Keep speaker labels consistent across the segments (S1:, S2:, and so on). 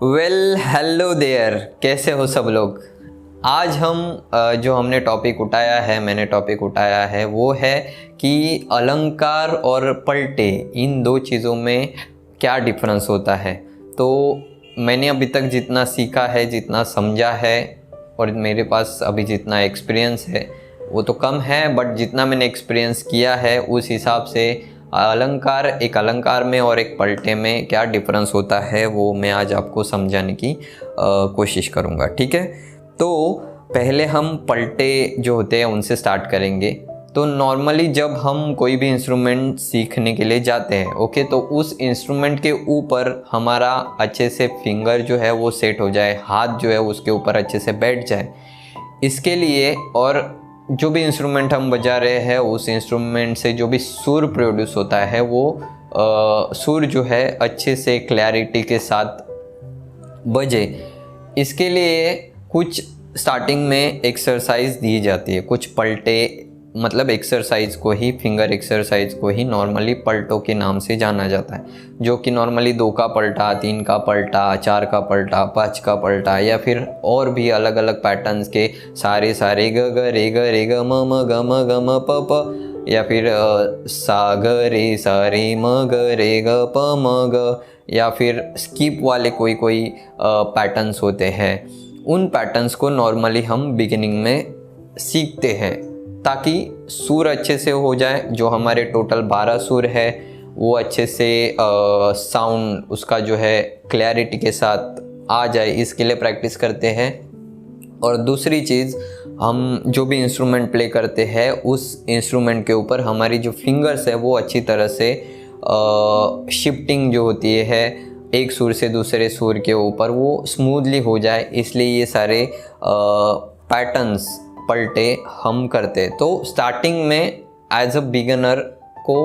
S1: Hello there, कैसे हो सब लोग। आज हम जो हमने टॉपिक उठाया है, मैंने टॉपिक उठाया है वो है कि अलंकार और पलटे, इन दो चीज़ों में क्या डिफरेंस होता है। तो मैंने अभी तक जितना सीखा है, जितना समझा है और मेरे पास अभी जितना एक्सपीरियंस है वो तो कम है, बट जितना मैंने एक्सपीरियंस किया है उस हिसाब से एक अलंकार में और एक पलटे में क्या डिफरेंस होता है वो मैं आज आपको समझाने की कोशिश करूँगा। ठीक है, तो पहले हम पलटे जो होते हैं उनसे स्टार्ट करेंगे। तो नॉर्मली जब हम कोई भी इंस्ट्रूमेंट सीखने के लिए जाते हैं, ओके, तो उस इंस्ट्रूमेंट के ऊपर हमारा अच्छे से फिंगर जो है वो सेट हो जाए, हाथ जो है उसके ऊपर अच्छे से बैठ जाए। इसके लिए और जो भी इंस्ट्रूमेंट हम बजा रहे हैं उस इंस्ट्रूमेंट से जो भी सुर प्रोड्यूस होता है वो सुर जो है अच्छे से क्लैरिटी के साथ बजे। इसके लिए कुछ स्टार्टिंग में एक्सरसाइज दी जाती है, कुछ पलटे मतलब एक्सरसाइज को ही, फिंगर एक्सरसाइज को ही नॉर्मली पलटों के नाम से जाना जाता है, जो कि नॉर्मली 2 का पलटा, 3 का पलटा, 4 का पलटा, 5 का पलटा या फिर और भी अलग अलग पैटर्न्स के सारे सारे ग ग रे ग म ग प प, या फिर सा ग रे सा रे म ग रे ग प म ग, या फिर स्किप वाले कोई पैटर्न्स होते हैं। उन पैटर्न्स को नॉर्मली हम बिगिनिंग में सीखते हैं ताकि सुर अच्छे से हो जाए। जो हमारे टोटल 12 सुर है वो अच्छे से साउंड उसका जो है क्लैरिटी के साथ आ जाए, इसके लिए प्रैक्टिस करते हैं। और दूसरी चीज़, हम जो भी इंस्ट्रूमेंट प्ले करते हैं उस इंस्ट्रूमेंट के ऊपर हमारी जो फिंगर्स है वो अच्छी तरह से शिफ्टिंग जो होती है एक सुर से दूसरे सुर के ऊपर वो स्मूथली हो जाए, इसलिए ये सारे पैटर्न्स पलटे हम करते। तो स्टार्टिंग में एज अ बिगिनर को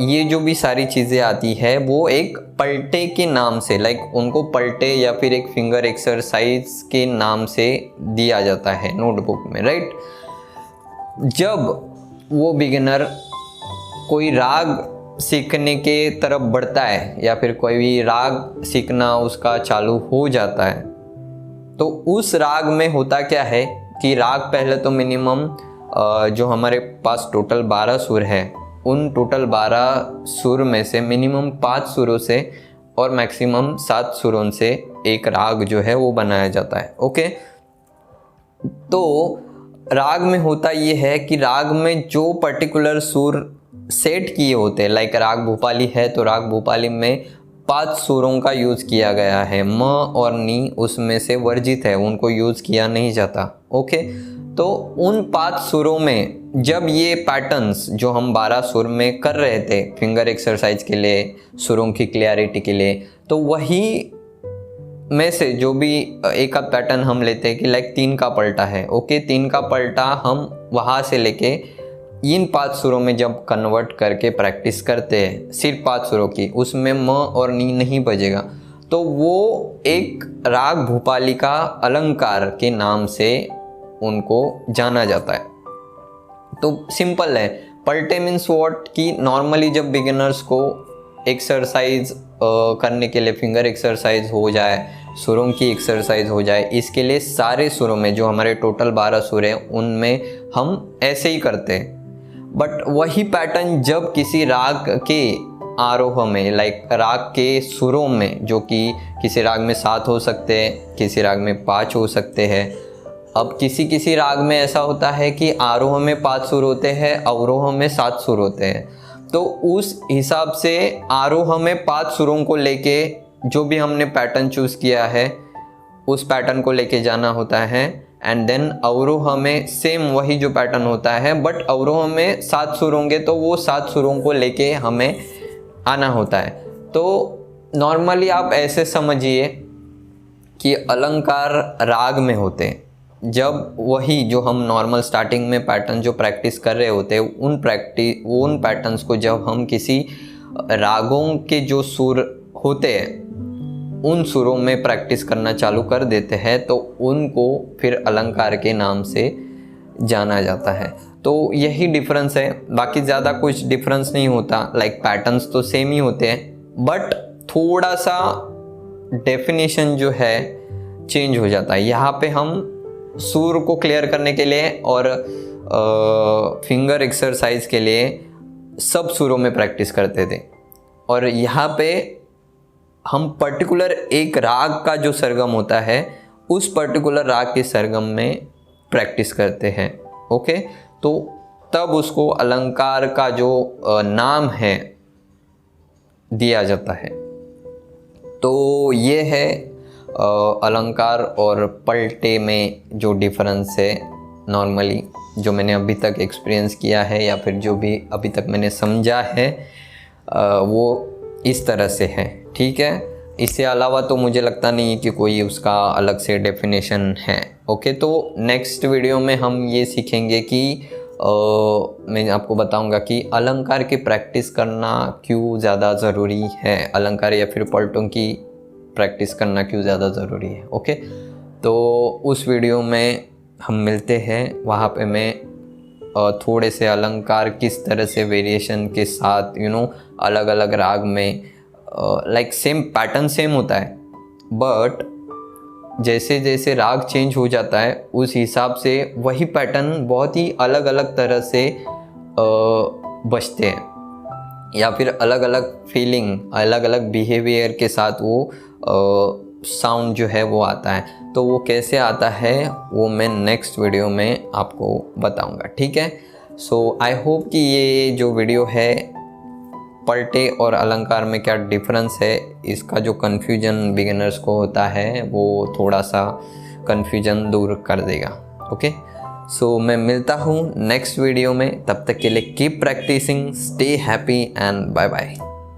S1: ये जो भी सारी चीज़ें आती है वो एक पलटे के नाम से, लाइक उनको पलटे या फिर एक फिंगर एक्सरसाइज के नाम से दिया जाता है नोटबुक में, राइट। जब वो बिगिनर कोई राग सीखने के तरफ बढ़ता है या फिर कोई भी राग सीखना उसका चालू हो जाता है, तो उस राग में होता क्या है कि राग पहले तो मिनिमम जो हमारे पास टोटल 12 सुर है, उन टोटल 12 सुर में से मिनिमम 5 सुरों से और मैक्सिमम 7 सुरों से एक राग जो है वो बनाया जाता है। ओके, तो राग में होता ये है कि राग में जो पर्टिकुलर सुर सेट किए होते हैं, लाइक राग भूपाली है तो राग भूपाली में 5 सुरों का यूज़ किया गया है। म और नी उसमें से वर्जित है, उनको यूज़ किया नहीं जाता। ओके, तो उन 5 सुरों में जब ये पैटर्न्स जो हम 12 सुर में कर रहे थे फिंगर एक्सरसाइज के लिए, सुरों की क्लियरिटी के लिए, तो वही में से जो भी एक आध पैटर्न हम लेते हैं कि लाइक 3 का पलटा है, ओके, 3 का पलटा हम वहाँ से लेके इन 5 सुरों में जब कन्वर्ट करके प्रैक्टिस करते हैं, सिर्फ 5 सुरों की, उसमें म और नी नहीं बजेगा, तो वो एक राग भूपाली का अलंकार के नाम से उनको जाना जाता है। तो सिंपल है, पलटे मीन्स व्हाट कि नॉर्मली जब बिगिनर्स को एक्सरसाइज करने के लिए फिंगर एक्सरसाइज हो जाए, सुरों की एक्सरसाइज हो जाए, इसके लिए सारे सुरों में जो हमारे टोटल 12 सुर हैं उनमें हम ऐसे ही करते हैं। बट वही पैटर्न जब किसी राग के आरोह में, लाइक राग के सुरों में, जो कि किसी राग में 7 हो सकते हैं, किसी राग में 5 हो सकते हैं। अब किसी राग में ऐसा होता है कि आरोह में 5 सुर होते हैं, अवरोह में 7 सुर होते हैं। तो उस हिसाब से आरोह में 5 सुरों को लेके जो भी हमने पैटर्न चूज़ किया है उस पैटर्न को लेके जाना होता है। एंड देन अवरोह में सेम वही जो पैटर्न होता है, बट अवरोह में 7 सुर होंगे तो वो 7 सुरों को लेके हमें आना होता है। तो नॉर्मली आप ऐसे समझिए कि अलंकार राग में होते हैं। जब वही जो हम नॉर्मल स्टार्टिंग में पैटर्न जो प्रैक्टिस कर रहे होते हैं उन पैटर्न्स को जब हम किसी रागों के जो सुर होते हैं उन सुरों में प्रैक्टिस करना चालू कर देते हैं, तो उनको फिर अलंकार के नाम से जाना जाता है। तो यही डिफरेंस है, बाकी ज़्यादा कुछ डिफरेंस नहीं होता। लाइक पैटर्न्स तो सेम ही होते हैं, बट थोड़ा सा डेफिनेशन जो है चेंज हो जाता है। यहाँ पे हम सुर को क्लियर करने के लिए और फिंगर एक्सरसाइज के लिए सब सुरों में प्रैक्टिस करते थे, और यहाँ पे हम पर्टिकुलर एक राग का जो सरगम होता है उस पर्टिकुलर राग के सरगम में प्रैक्टिस करते हैं। ओके, तो तब उसको अलंकार का जो नाम है दिया जाता है। तो ये है अलंकार और पलटे में जो डिफरेंस है नॉर्मली, जो मैंने अभी तक एक्सपीरियंस किया है या फिर जो भी अभी तक मैंने समझा है वो इस तरह से है। ठीक है, इससे अलावा तो मुझे लगता नहीं कि कोई उसका अलग से डेफिनेशन है। ओके, तो नेक्स्ट वीडियो में हम ये सीखेंगे कि मैं आपको बताऊंगा कि अलंकार की प्रैक्टिस करना क्यों ज़्यादा ज़रूरी है, अलंकार या फिर पलटों की प्रैक्टिस करना क्यों ज़्यादा ज़रूरी है। ओके, तो उस वीडियो में हम मिलते हैं, वहाँ पे मैं थोड़े से अलंकार किस तरह से वेरिएशन के साथ अलग अलग राग में लाइक सेम पैटर्न सेम होता है, बट जैसे जैसे राग चेंज हो जाता है उस हिसाब से वही पैटर्न बहुत ही अलग अलग तरह से बजते हैं, या फिर अलग अलग फीलिंग अलग अलग बिहेवियर के साथ वो साउंड जो है वो आता है। तो वो कैसे आता है वो मैं नेक्स्ट वीडियो में आपको बताऊंगा। ठीक है, सो आई होप कि ये जो वीडियो है पलटे और अलंकार में क्या डिफरेंस है, इसका जो कन्फ्यूजन बिगिनर्स को होता है वो थोड़ा सा कन्फ्यूजन दूर कर देगा। ओके, सो मैं मिलता हूँ नेक्स्ट वीडियो में, तब तक के लिए keep practising, stay happy and bye bye.